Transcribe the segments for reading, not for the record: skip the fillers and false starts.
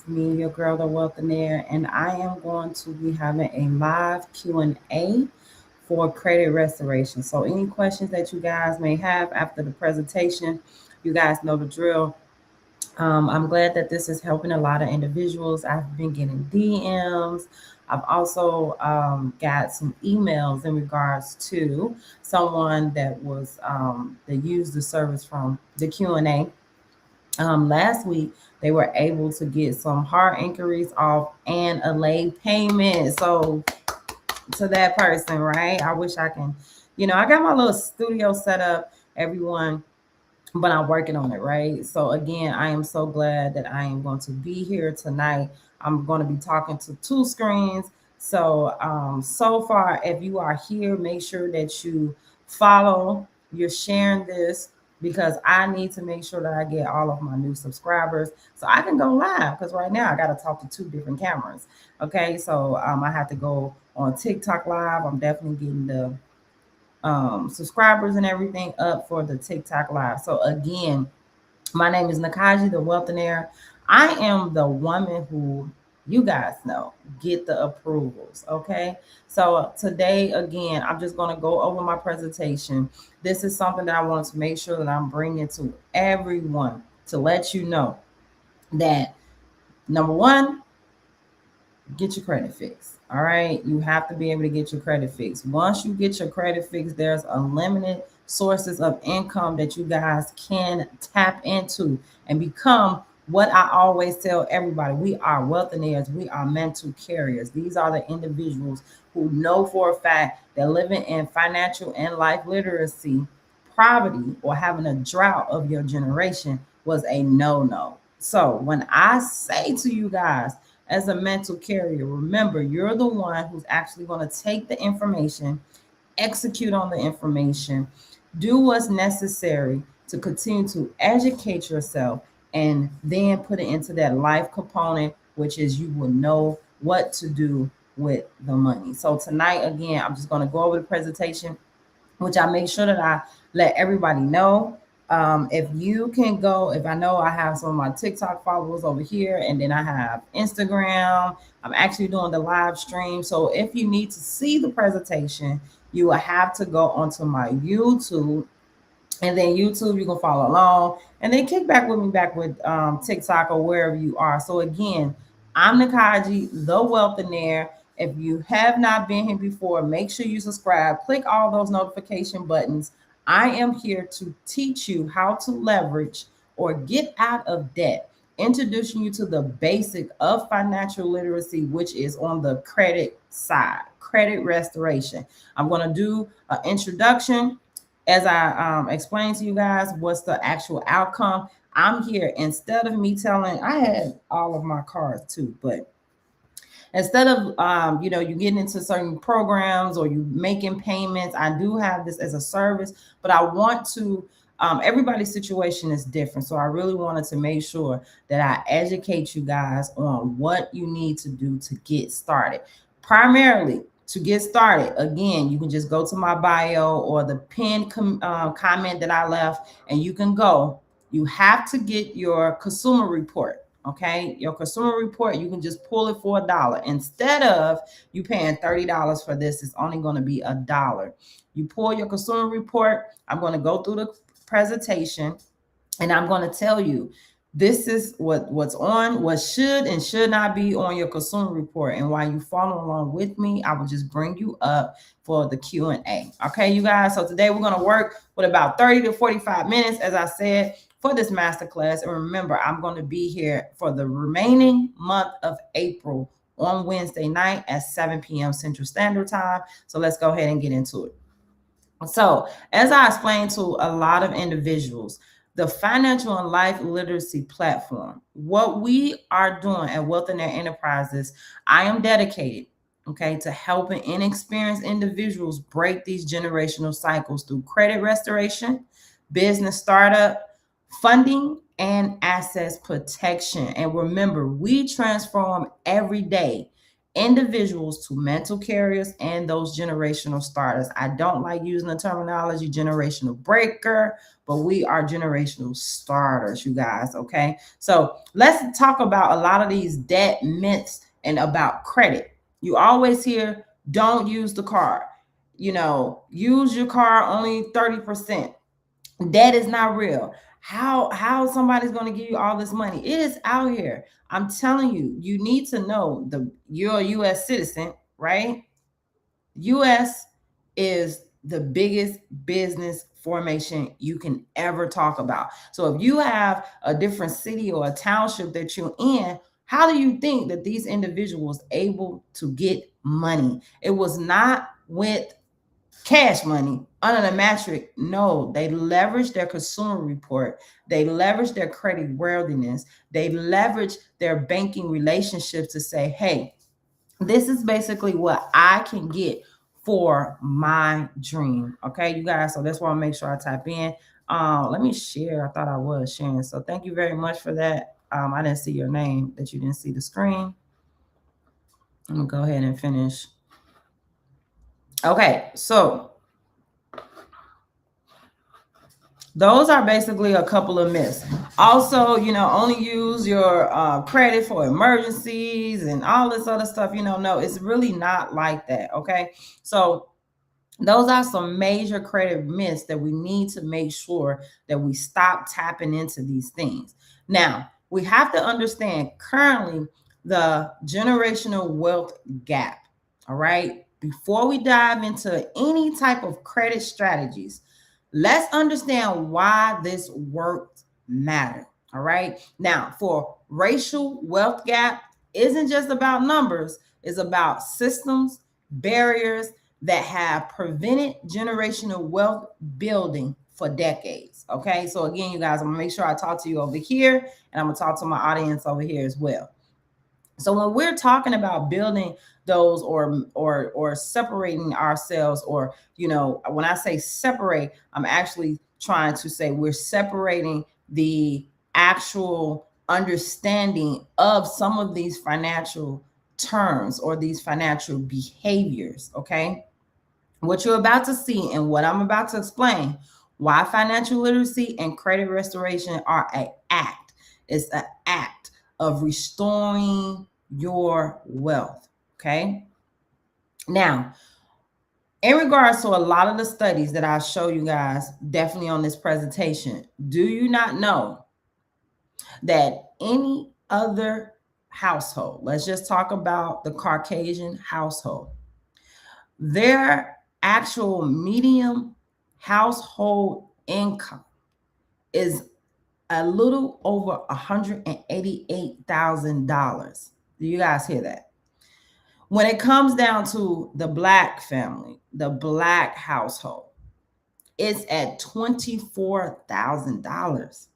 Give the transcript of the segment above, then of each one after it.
me, your girl, the Wealthinaire, and I am going to be having a live Q&A for credit restoration. So any questions that you guys may have after the presentation, you guys know the drill. I'm glad that this is helping a lot of individuals. I've been getting DMs. I've also got some emails in regards to someone that used the service from the Q&A. Last week they were able to get some hard inquiries off and a late payment. So to that person, right? I wish I can, I got my little studio set up, everyone, but I'm working on it, right? So again, I am so glad that I am going to be here tonight. I'm going to be talking to two screens. So far, if you are here, make sure that you follow, you're sharing this because I need to make sure that I get all of my new subscribers so I can go live. Because right now I got to talk to two different cameras. Okay, so I have to go on TikTok live. I'm definitely getting the subscribers and everything up for the TikTok live. So again, my name is Nakaji, the Wealthinaire. I am the woman who you guys know get the approvals. Okay, so today again, I'm just going to go over my presentation. This is something that I want to make sure that I'm bringing to everyone to let you know that number one, get your credit fixed. All right. You have to be able to get your credit fixed. Once you get your credit fixed, there's unlimited sources of income that you guys can tap into and become what I always tell everybody. We are wealthinaires. We are mental carriers. These are the individuals who know for a fact that living in financial and life literacy, poverty, or having a drought of your generation was a no-no. So when I say to you guys, as a mental carrier, remember you're the one who's actually going to take the information, execute on the information, do what's necessary to continue to educate yourself, and then put it into that life component, which is you will know what to do with the money. So tonight, again, I'm just going to go over the presentation, which I make sure that I let everybody know. If you can go, if I know I have some of my TikTok followers over here, and then I have Instagram. I'm actually doing the live stream. So if you need to see the presentation, you will have to go onto my YouTube, and then YouTube, you can follow along, and then kick back with me back with TikTok or wherever you are. So again, I'm Nakaji, the Wealthinaire. If you have not been here before, make sure you subscribe. Click all those notification buttons. I am here to teach you how to leverage or get out of debt, introducing you to the basic of financial literacy, which is on the credit side, credit restoration. I'm going to do an introduction as I explained to you guys what's the actual outcome. I'm here instead of me telling, I had all of my cards too, but instead of you getting into certain programs or you making payments, I do have this as a service, but I want to everybody's situation is different, so I really wanted to make sure that I educate you guys on what you need to do to get started. Primarily, to get started, again, you can just go to my bio or the pinned comment that I left, and you can go. You have to get your consumer report. Okay, your consumer report, you can just pull it for $1 instead of you paying $30 for this. It's only going to be $1. You pull your consumer report. I'm going to go through the presentation, and I'm going to tell you this is what's on, what should and should not be on your consumer report. And while you follow along with me, I will just bring you up for the Q&A. Okay, you guys. So today we're going to work with about 30 to 45 minutes, as I said, for this masterclass. And remember, I'm going to be here for the remaining month of April on Wednesday night at 7 p.m. Central Standard Time. So let's go ahead and get into it. So, as I explained to a lot of individuals, the financial and life literacy platform, what we are doing at Wealthinaire Enterprises, I am dedicated, okay, to helping inexperienced individuals break these generational cycles through credit restoration, business startup, funding, and assets protection. And remember, we transform every day. individuals to mental carriers and those generational starters. I don't like using the terminology generational breaker, but we are generational starters, you guys. Okay, so let's talk about a lot of these debt myths and about credit. You always hear, don't use the card, use your car only 30%. Debt is not real. How somebody's going to give you all this money? It is out here. I'm telling you, you need to know you're a US citizen, right? US is the biggest business formation you can ever talk about. So if you have a different city or a township that you're in, how do you think that these individuals able to get money? It was not with cash money under the metric. No, they leverage their consumer report. They leverage their credit worthiness. They leverage their banking relationships to say, hey, this is basically what I can get for my dream. Okay, you guys. So that's why I make sure I type in. Let me share. I thought I was sharing. So thank you very much for that. I didn't see your name, that you didn't see the screen. I'm gonna go ahead and finish. Okay, so those are basically a couple of myths. Also, only use your credit for emergencies and all this other stuff. No, it's really not like that. Okay, so those are some major credit myths that we need to make sure that we stop tapping into these things. Now, we have to understand currently the generational wealth gap. All right, before we dive into any type of credit strategies, let's understand why this work matter. All right. Now, for racial wealth gap, isn't just about numbers, it's about systems, barriers that have prevented generational wealth building for decades. Okay. So again, you guys, I'm gonna make sure I talk to you over here, and I'm gonna talk to my audience over here as well. So when we're talking about building those or separating ourselves, or when I say separate, I'm actually trying to say we're separating the actual understanding of some of these financial terms or these financial behaviors. Okay, what you're about to see and what I'm about to explain, why financial literacy and credit restoration are an act. It's an act of restoring your wealth. Okay. Now, in regards to a lot of the studies that I'll show you guys definitely on this presentation, do you not know that any other household, let's just talk about the Caucasian household, their actual medium household income is a little over $188,000. Do you guys hear that? When it comes down to the Black family, the Black household, it's at $24,000.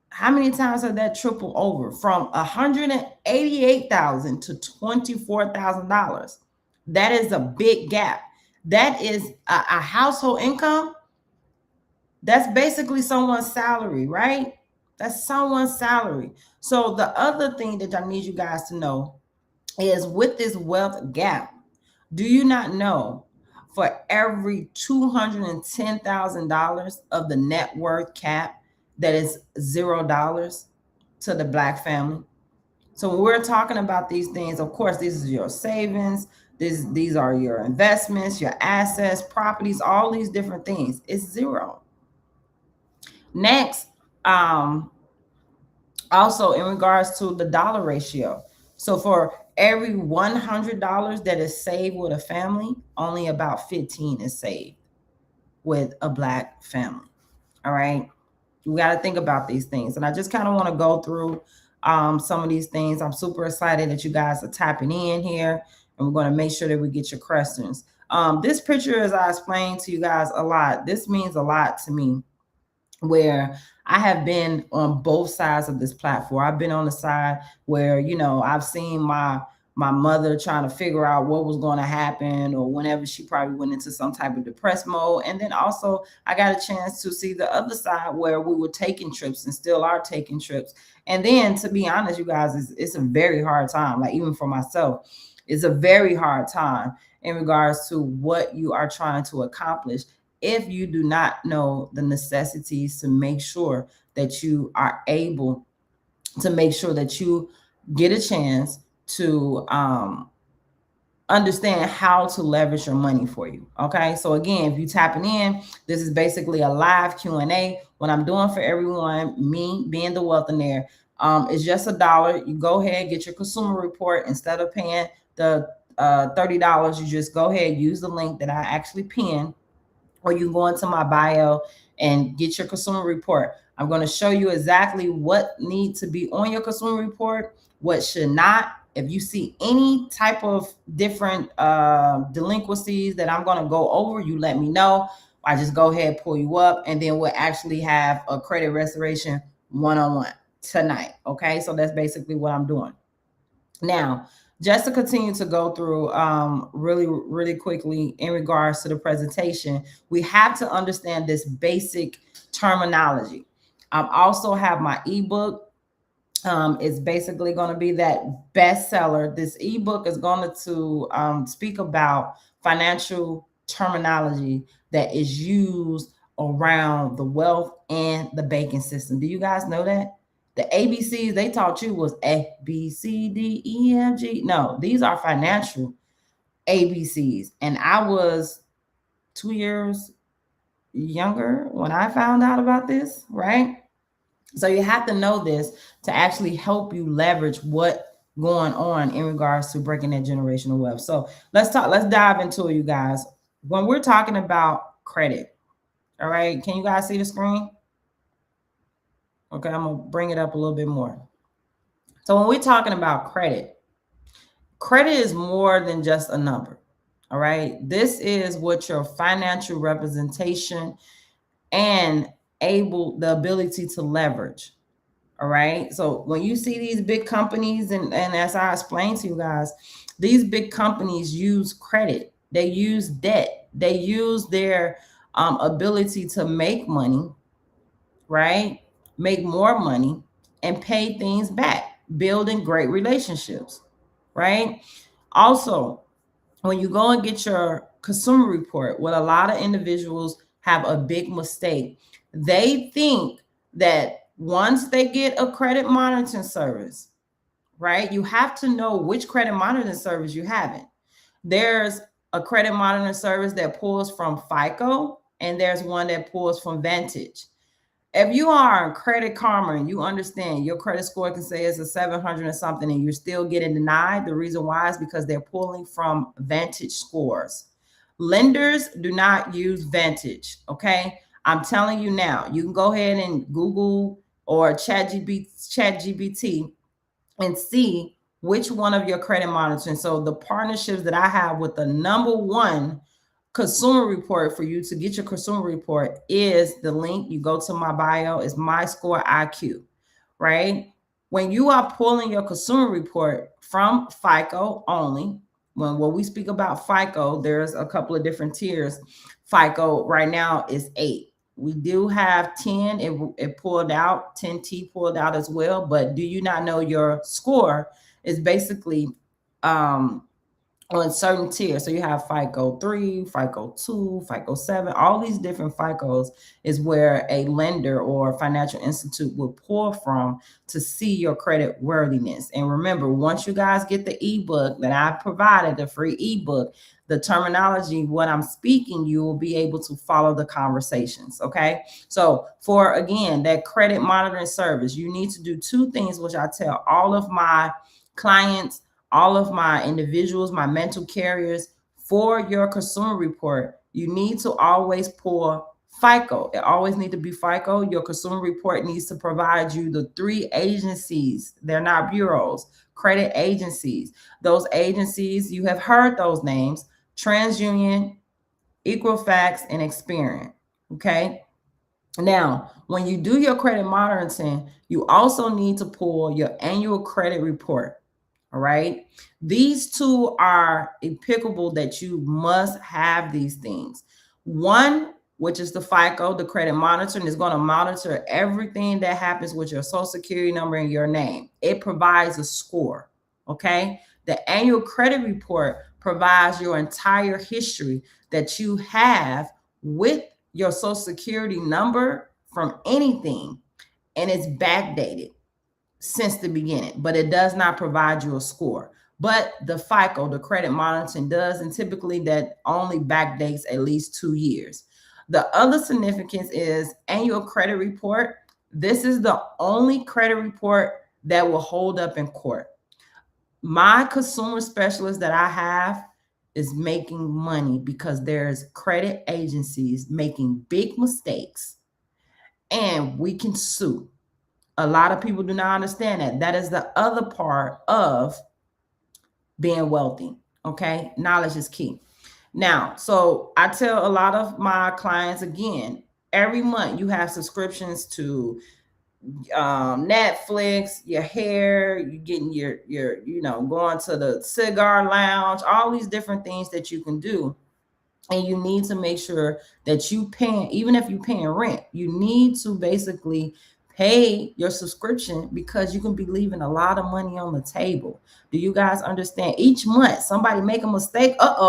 How many times have that tripled over from $188,000 to $24,000? That is a big gap. That is a household income. That's basically someone's salary, right? That's someone's salary. So the other thing that I need you guys to know is, with this wealth gap, do you not know for every $210,000 of the net worth cap, that is $0 to the Black family? So when we're talking about these things, of course, this is your savings. These are your investments, your assets, properties, all these different things. It's zero. Next, also in regards to the dollar ratio. So for every $100 that is saved with a family, only about 15 is saved with a Black family. All right. We got to think about these things. And I just kind of want to go through some of these things. I'm super excited that you guys are tapping in here, and we're going to make sure that we get your questions. This picture, as I explained to you guys a lot, this means a lot to me, where I have been on both sides of this platform. I've been on the side where, I've seen my my mother trying to figure out what was going to happen, or whenever she probably went into some type of depressed mode. And then also I got a chance to see the other side where we were taking trips and still are taking trips. And then, to be honest, you guys, it's a very hard time. Like, even for myself, it's a very hard time in regards to what you are trying to accomplish if you do not know the necessities to make sure that you are able to make sure that you get a chance to understand how to leverage your money for you. Okay, so again, if you tapping in, this is basically a live Q&A. What I'm doing for everyone, me being the Wealthionaire, is just $1. You go ahead, get your consumer report. Instead of paying the $30, you just go ahead, use the link that I actually pinned, or you can go into my bio and get your consumer report. I'm going to show you exactly what needs to be on your consumer report, what should not. If you see any type of different delinquencies that I'm going to go over, you let me know. I just go ahead, pull you up, and then we'll actually have a credit restoration one-on-one tonight. Okay, so that's basically what I'm doing. Now, just to continue to go through really quickly in regards to the presentation, we have to understand this basic terminology. I also have my ebook. It's basically going to be that bestseller. This ebook is going to speak about financial terminology that is used around the wealth and the banking system. Do you guys know that? The ABCs they taught you was A, B, C, D, E, F, G. No, these are financial ABCs. And I was 2 years younger when I found out about this, right? So you have to know this to actually help you leverage what going on in regards to breaking that generational wealth. So let's dive into it, you guys. When we're talking about credit, all right, can you guys see the screen? Okay, I'm gonna bring it up a little bit more. So when we're talking about credit is more than just a number. All right, this is what your financial representation and the ability to leverage. All right. So when you see these big companies, and as I explained to you guys, these big companies use credit, they use debt, they use their ability to make money, right? Make more money and pay things back, building great relationships, right? Also, when you go and get your consumer report, what a lot of individuals have a big mistake. They think that once they get a credit monitoring service, right? You have to know which credit monitoring service you haven't. There's a credit monitoring service that pulls from FICO, and there's one that pulls from Vantage. If you are on Credit Karma and you understand your credit score can say it's a 700 or something and you're still getting denied, the reason why is because they're pulling from Vantage scores. Lenders do not use Vantage, okay? I'm telling you now, you can go ahead and Google or ChatGPT and see which one of your credit monitoring. So the partnerships that I have with the number one consumer report for you to get your consumer report is the link. You go to my bio, is My Score IQ, right? When you are pulling your consumer report from FICO only, when we speak about FICO, there's a couple of different tiers. FICO right now is 8. We do have 10. It pulled out, 10T pulled out as well. But do you not know your score is basically on certain tiers? So you have FICO 3, FICO 2, FICO 7, all these different FICOs is where a lender or financial institute will pull from to see your credit worthiness. And remember, once you guys get the ebook that I provided, the free ebook, the terminology, what I'm speaking, you will be able to follow the conversations. Okay. So for, again, that credit monitoring service, you need to do 2 things, which I tell all of my clients, all of my individuals, my mental carriers. For your consumer report, you need to always pull FICO. It always needs to be FICO. Your consumer report needs to provide you the 3 agencies. They're not bureaus, credit agencies. Those agencies, you have heard those names: TransUnion, Equifax, and Experian. Okay. Now, when you do your credit monitoring, you also need to pull your annual credit report. All right. These two are applicable that you must have these things. One, which is the FICO, the credit monitoring, is going to monitor everything that happens with your social security number and your name. It provides a score. Okay. The annual credit report provides your entire history that you have with your social security number from anything, and it's backdated since the beginning, but it does not provide you a score. But the FICO, the credit monitoring, does, and typically that only backdates at least 2 years. The other significance is annual credit report. This is the only credit report that will hold up in court. My consumer specialist that I have is making money because there's credit agencies making big mistakes, and we can sue. A lot of people do not understand that. That is the other part of being wealthy. Okay. Knowledge is key. Now, so I tell a lot of my clients again, every month you have subscriptions to Netflix, your hair, you getting your going to the cigar lounge, all these different things that you can do. And you need to make sure that you paying, even if you're paying rent, you need to basically pay your subscription because you can be leaving a lot of money on the table. Do you guys understand? Each month, somebody make a mistake. That's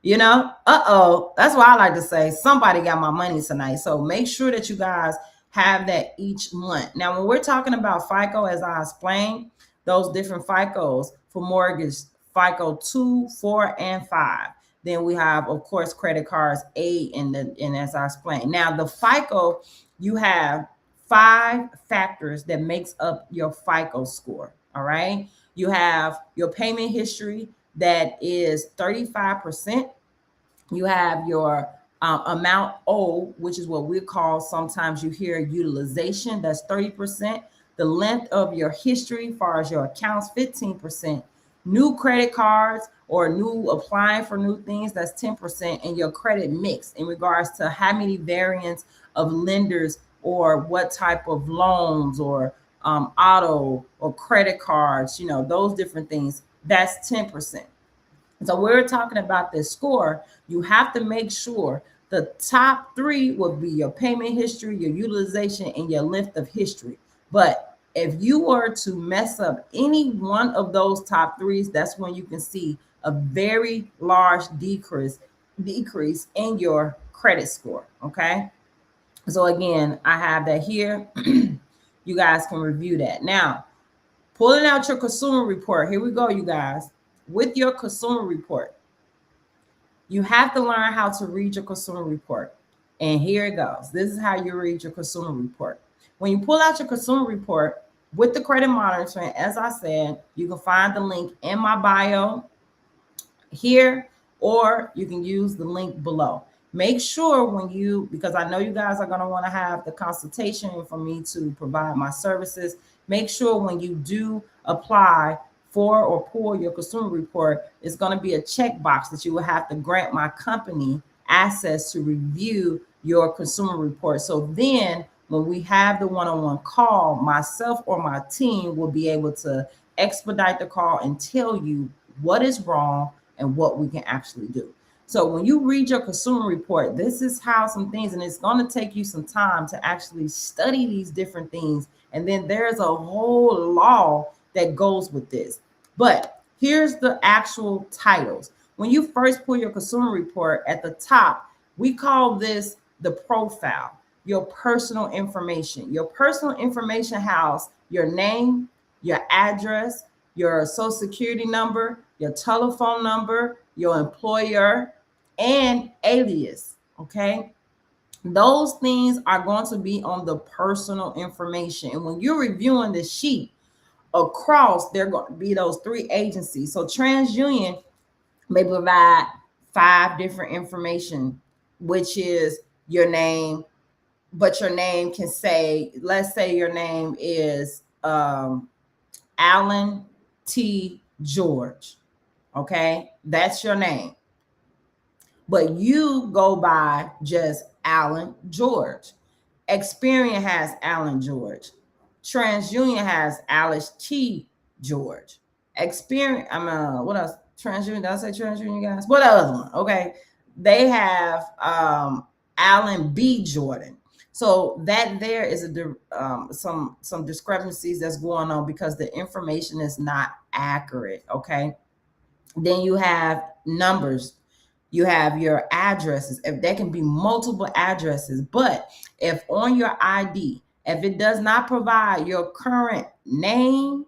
why I like to say somebody got my money tonight. So make sure that you guys have that each month. Now, when we're talking about FICO, as I explained, those different FICOs for mortgage, FICO 2, 4, and 5. Then we have, of course, credit cards 8, and as I explained. Now, the FICO, you have 5 factors that makes up your FICO score. All right. You have your payment history that is 35%. You have your amount owed, which is what we call, sometimes you hear utilization, that's 30%. The length of your history, as far as your accounts, 15%. New credit cards or new applying for new things, that's 10%. And your credit mix in regards to how many variants of lenders or what type of loans or auto or credit cards, those different things, that's 10%. So we're talking about this score. You have to make sure the top 3 will be your payment history, your utilization, and your length of history. But if you were to mess up any one of those top 3s, that's when you can see a very large decrease in your credit score. Okay. So again, I have that here. You guys can review that. Now, pulling out your consumer report. Here we go, you guys. With your consumer report, you have to learn how to read your consumer report. And here it goes. This is how you read your consumer report. When you pull out your consumer report with the credit monitoring, as I said, you can find the link in my bio here, or you can use the link below. Make sure because I know you guys are going to want to have the consultation for me to provide my services. Make sure when you do apply for or pull your consumer report, it's going to be a checkbox that you will have to grant my company access to review your consumer report. So then when we have the one-on-one call, myself or my team will be able to expedite the call and tell you what is wrong and what we can actually do. So when you read your consumer report, this is how some things, and it's going to take you some time to actually study these different things. And then there's a whole law that goes with this. But here's the actual titles. When you first pull your consumer report, at the top, we call this the profile, your personal information. Your personal information house your name, your address, your social security number, your telephone number, your employer, and alias. Okay. Those things are going to be on the personal information. And when you're reviewing the sheet, across, there are going to be those 3 agencies. So TransUnion may provide 5 different information, which is your name, but your name can say, let's say your name is Alan T. George. Okay, that's your name. But you go by just Alan George. Experian has Alan George. TransUnion has Alice T. George. Experian, what else? TransUnion, did I say TransUnion, guys? What other one? Okay. They have Allen B. Jordan. So that there is some discrepancies that's going on because the information is not accurate. Okay. Then you have numbers. You have your addresses. If there can be multiple addresses, but if on your ID, if it does not provide your current name,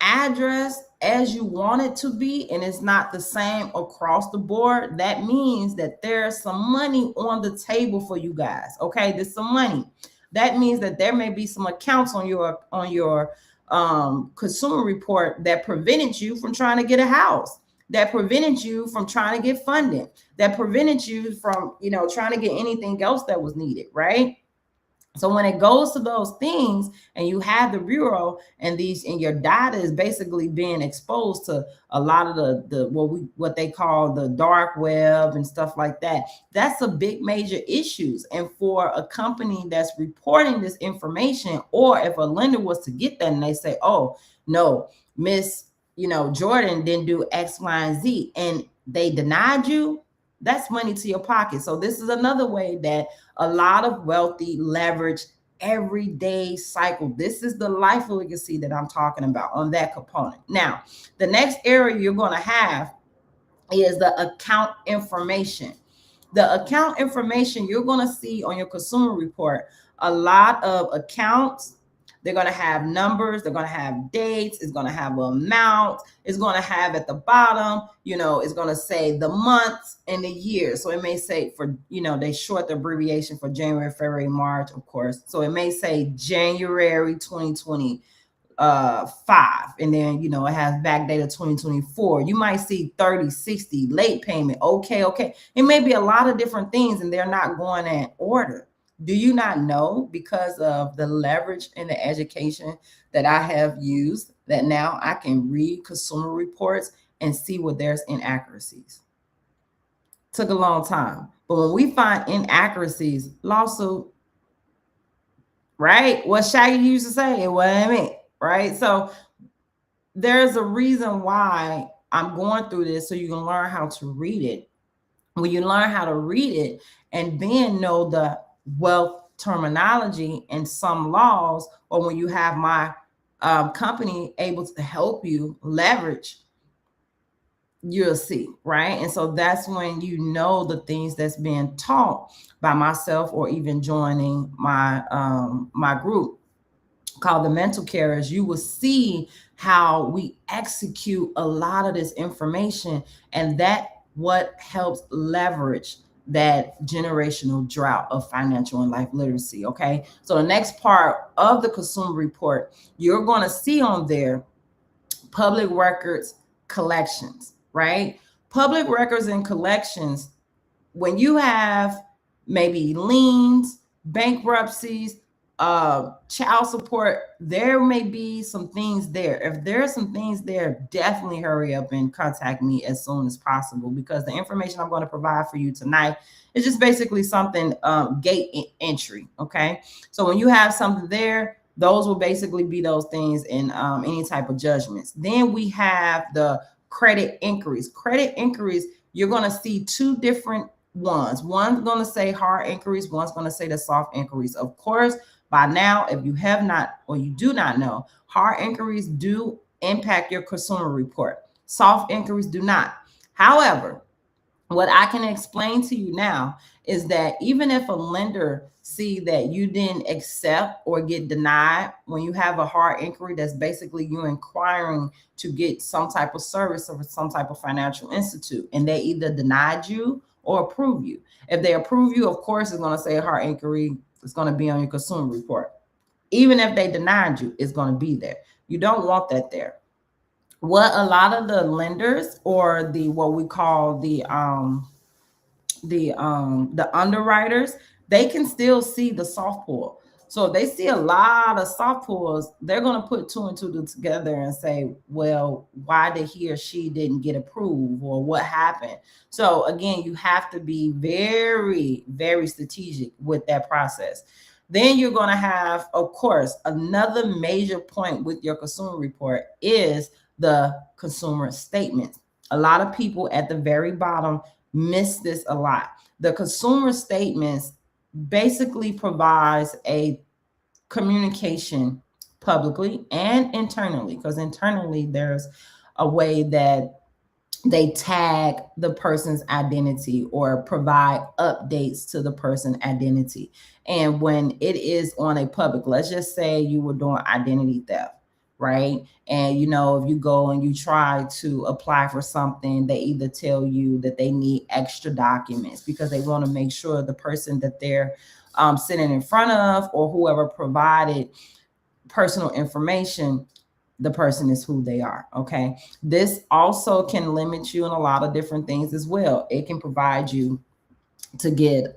address as you want it to be, and it's not the same across the board, that means that there's some money on the table for you guys. Okay, there's some money. That means that there may be some accounts on your consumer report that prevented you from trying to get a house, that prevented you from trying to get funding, that prevented you from trying to get anything else that was needed, right? So when it goes to those things and you have the bureau and your data is basically being exposed to a lot of the what they call the dark web and stuff like that, that's a big major issues. And for a company that's reporting this information, or if a lender was to get that and they say, oh no, Miss Jordan didn't do X, Y, and Z, and they denied you, that's money to your pocket. So this is another way that a lot of wealthy leverage everyday cycle. This is the life legacy that I'm talking about on that component. Now, the next area you're going to have is the account information. The account information you're going to see on your consumer report, a lot of accounts. They're going to have numbers. They're going to have dates. It's going to have an amount. It's going to have at the bottom, it's going to say the months and the year. So it may say they short the abbreviation for January, February, March, of course. So it may say January 2025, and then it has backdate of 2024. You might see 30, 60, late payment. Okay. It may be a lot of different things, and they're not going in order. Do you not know, because of the leverage and the education that I have used, that now I can read consumer reports and see where there's inaccuracies? Took a long time. But when we find inaccuracies, lawsuit, right? What Shaggy used to say, it wasn't me, right? So there's a reason why I'm going through this, so you can learn how to read it. When you learn how to read it and then know the wealth terminology and some laws, or when you have my company able to help you leverage, you'll see, right? And so that's when the things that's being taught by myself, or even joining my my group called the Mental Carriers, you will see how we execute a lot of this information, and that what helps leverage that generational drought of financial and life literacy. Okay, so the next part of the consumer report, you're going to see on there public records collections, right? Public records and collections, when you have maybe liens, bankruptcies, child support, there may be some things there. If there are some things there, definitely hurry up and contact me as soon as possible, because the information I'm going to provide for you tonight is just basically something gate entry. Okay, so when you have something there, those will basically be those things in any type of judgments. Then we have the credit inquiries. Credit inquiries, you're going to see two different ones. One's going to say hard inquiries, one's going to say the soft inquiries. Of course, by now, if you have not, or you do not know, hard inquiries do impact your consumer report. Soft inquiries do not. However, what I can explain to you now is that even if a lender see that you didn't accept or get denied, when you have a hard inquiry, that's basically you inquiring to get some type of service or some type of financial institute, and they either denied you or approve you. If they approve you, of course, it's going to say a hard inquiry. It's going to be on your consumer report. Even if they denied you, it's going to be there. You don't want that there. What a lot of the lenders, or what we call the underwriters, they can still see the soft pull. So if they see a lot of soft pulls, they're going to put two and two together and say, well, why did he or she didn't get approved, or what happened? So again, you have to be very, very strategic with that process. Then you're going to have, of course, another major point with your consumer report is the consumer statements. A lot of people at the very bottom miss this a lot. The consumer statements basically provides a communication publicly and internally, because internally there's a way that they tag the person's identity or provide updates to the person's identity. And when it is on a public, let's just say you were doing identity theft, right? And you know, if you go and you try to apply for something, they either tell you that they need extra documents because they want to make sure the person that they're sitting in front of, or whoever provided personal information, the person is who they are. Okay. This also can limit you in a lot of different things as well. It can provide you to get,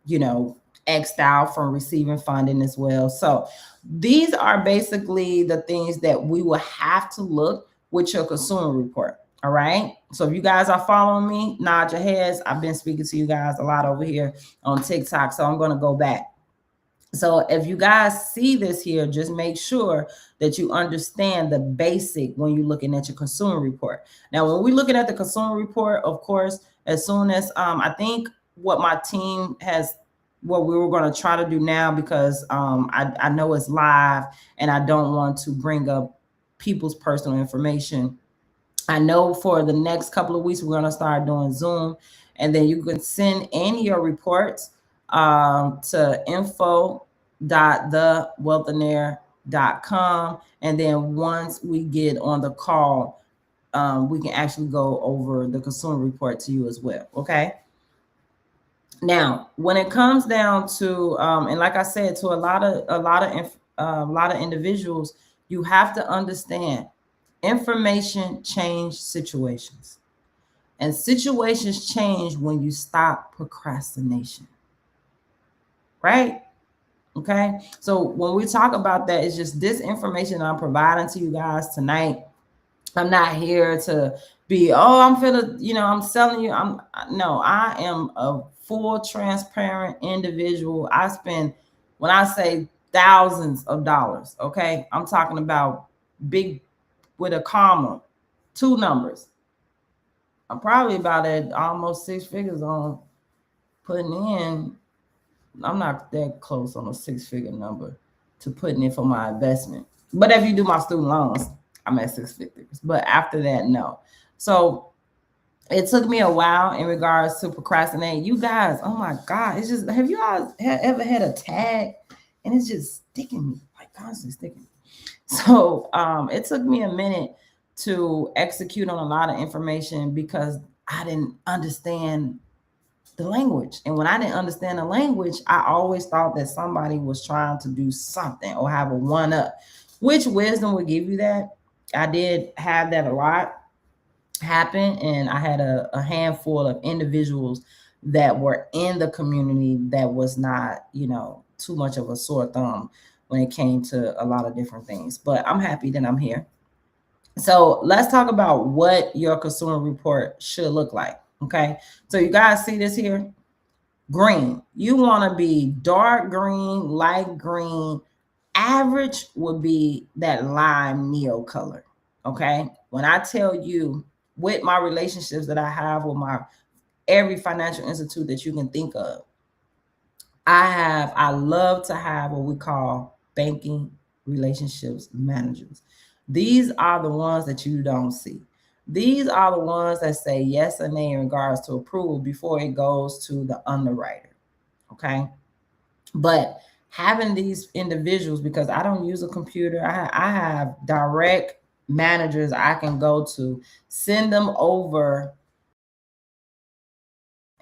you know, X'd out from receiving funding as well. So these are basically the things that we will have to look with your consumer report. All right. So if you guys are following me, nod your heads. I've been speaking to you guys a lot over here on TikTok. So I'm going to go back. So if you guys see this here, just make sure that you understand the basic when you're looking at your consumer report. Now, when we're looking at the consumer report, of course, as soon as I think what my team has, what we were going to try to do now, because I know it's live and I don't want to bring up people's personal information. I know for the next couple of weeks, we're going to start doing Zoom, and then you can send in your reports to info.thewealthionaire.com. And then once we get on the call, we can actually go over the consumer report to you as well. Okay. Now, when it comes down to, and like I said, to a lot of individuals, you have to understand information change situations, and situations change when you stop procrastination. Right? Okay. So when we talk about that, it's just this information I'm providing to you guys tonight. I'm not here to be, I'm finna, you know, I'm selling you. No, I am a full transparent individual. I spend, when I say thousands of dollars, okay, I'm talking about big with a comma, 2 numbers. I'm probably about at almost 6 figures on putting in. I'm not that close on a 6-figure number to putting in for my investment. But if you do my student loans, I'm at 6 figures. But after that, no. So it took me a while in regards to procrastinate. You guys, oh my God, it's just, have you all ever had a tag and it's just sticking, like constantly sticking? So it took me a minute to execute on a lot of information because I didn't understand the language. And when I didn't understand the language, I always thought that somebody was trying to do something or have a one up, which wisdom would give you that. I did have that a lot happen. And I had a handful of individuals that were in the community that was not, you know, too much of a sore thumb when it came to a lot of different things. But I'm happy that I'm here. So let's talk about what your consumer report should look like. Okay. So you guys see this here? Green. You want to be dark green, light green. Average would be that lime neo color. Okay. When I tell you with my relationships that I have with every financial institute that you can think of, I love to have what we call banking relationships managers. These are the ones that you don't see. These are the ones that say yes or nay in regards to approval before it goes to the underwriter. Okay. But having these individuals, because I don't use a computer, I have direct managers I can go to, send them over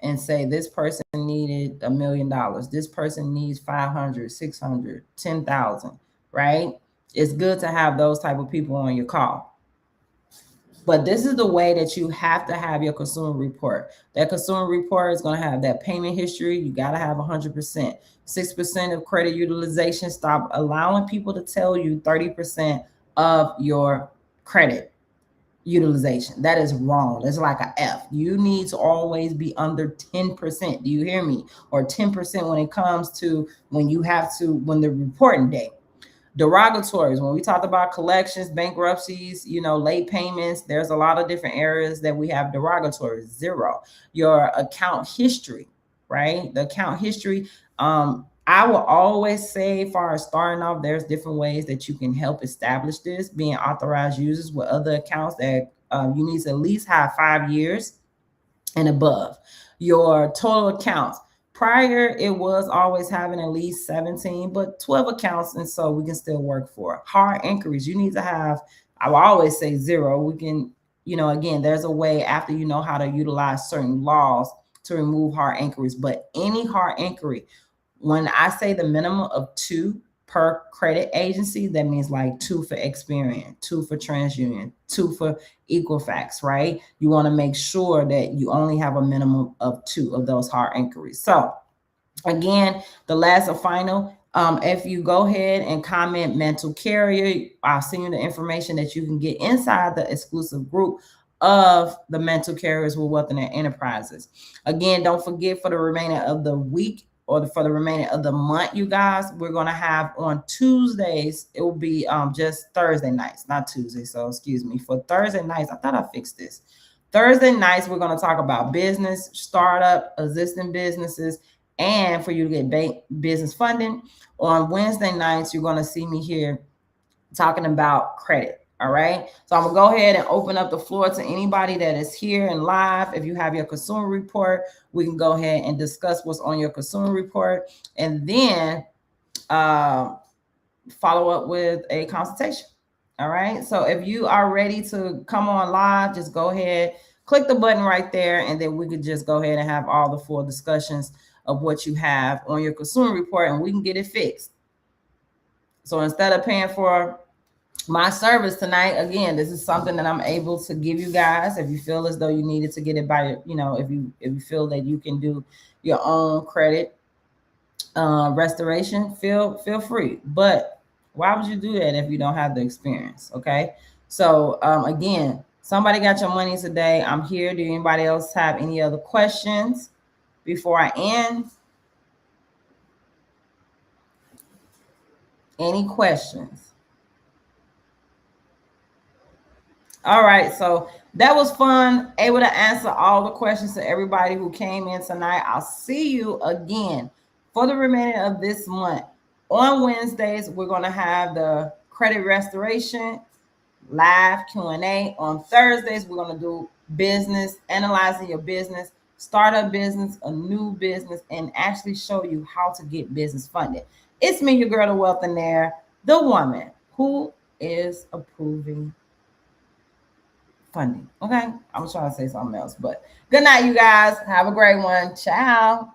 and say, this person needed $1 million. This person needs 500, 600, 10,000, right? It's good to have those type of people on your call. But this is the way that you have to have your consumer report. That consumer report is going to have that payment history. You got to have 100%. 6% of credit utilization. Stop allowing people to tell you 30% of your credit utilization. That is wrong. That's like a F. You need to always be under 10%. Do you hear me? Or 10% when it comes to when the reporting day. Derogatories, when we talked about collections, bankruptcies, late payments, there's a lot of different areas that we have derogatories. 0. Your account history, right? The account history. I will always say, as far as starting off, there's different ways that you can help establish this. Being authorized users with other accounts that you need to at least have 5 years and above. Your total accounts. Prior, it was always having at least 17, but 12 accounts, and so we can still work for. Hard inquiries, you need to have, I will always say 0. We can, again, there's a way after you know how to utilize certain laws to remove hard inquiries, but any hard inquiry, when I say the minimum of 2 per credit agency, that means like 2 for Experian, 2 for TransUnion, 2 for Equifax, right? You want to make sure that you only have a minimum of 2 of those hard inquiries. So again, the last and final, if you go ahead and comment mental carrier, I'll send you the information that you can get inside the exclusive group of the mental carriers with Wealth and Enterprises. Again, don't forget, for the remainder of the week, or for the remainder of the month, you guys, we're going to have on Tuesdays, it will be just Thursday nights, not Tuesday. So excuse me, for Thursday nights, I thought I fixed this. Thursday nights, we're going to talk about business, startup, existing businesses, and for you to get business funding. On Wednesday nights, you're going to see me here talking about credit. All right. So I'm going to go ahead and open up the floor to anybody that is here and live. If you have your consumer report, we can go ahead and discuss what's on your consumer report, and then follow up with a consultation. All right. So if you are ready to come on live, just go ahead, click the button right there, and then we could just go ahead and have all the full discussions of what you have on your consumer report, and we can get it fixed. So instead of paying for my service tonight, again, this is something that I'm able to give you guys. If you feel as though you needed to get it by, if you feel that you can do your own credit restoration, feel free. But why would you do that if you don't have the experience? Okay. So again, somebody got your money today. I'm here. Do anybody else have any other questions before I end? Any questions? All right, so that was fun. Able to answer all the questions to everybody who came in tonight. I'll see you again for the remainder of this month. On Wednesdays, we're going to have the credit restoration live Q&A. On Thursdays, we're going to do business, analyzing your business, start a business, a new business, and actually show you how to get business funded. It's me, your girl, the Wealthionaire, the woman who is approving funding. Okay, I'm trying to say something else, but good night, you guys. Have a great one. Ciao.